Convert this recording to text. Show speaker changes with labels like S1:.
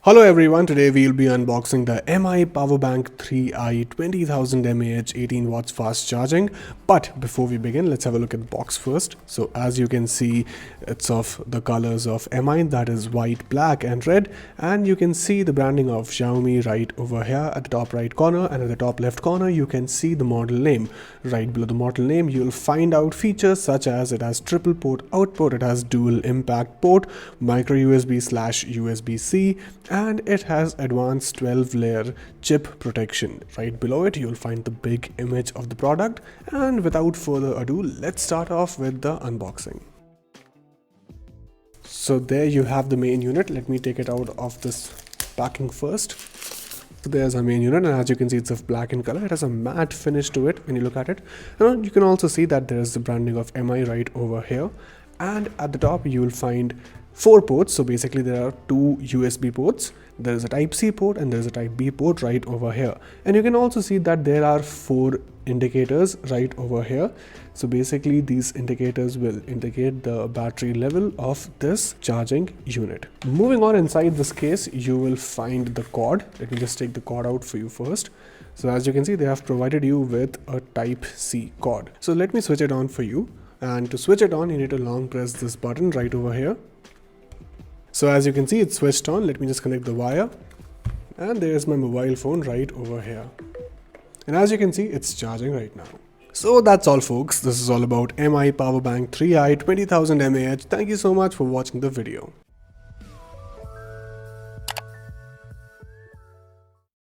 S1: Hello everyone, today we'll be unboxing the MI Powerbank 3i 20,000 mAh 18 watts fast charging. But before we begin, let's have a look at the box first. So as you can see, it's of the colors of MI, that is white, black and red, and you can see the branding of Xiaomi right over here at the top right corner, and at the top left corner you can see the model name. Right below the model name you'll find out features such as it has triple port output, it has dual impact port, micro USB/USB-C, and it has advanced 12-layer chip protection. Right below it you'll find the big image of the product, and without further ado, let's start off with the unboxing. So there you have the main unit. Let me take it out of this packing first. So there's our main unit, and as you can see, it's of black in color. It has a matte finish to it when you look at it. And you can also see that there's the branding of MI right over here, and at the top you will find 4 ports. So basically there are 2 USB ports. There is a type C port and there is a type B port right over here, and you can also see that there are 4 indicators right over here. So basically these indicators will indicate the battery level of this charging unit. Moving on, inside this case you will find the cord. Let me just take the cord out for you first. So as you can see, they have provided you with a type C cord. So let me switch it on for you, and to switch it on you need to long press this button right over here. So as you can see, it's switched on. Let me just connect the wire, and there's my mobile phone right over here. And as you can see, it's charging right now. So that's all folks. This is all about MI Powerbank 3i 20,000 mAh. Thank you so much for watching the video.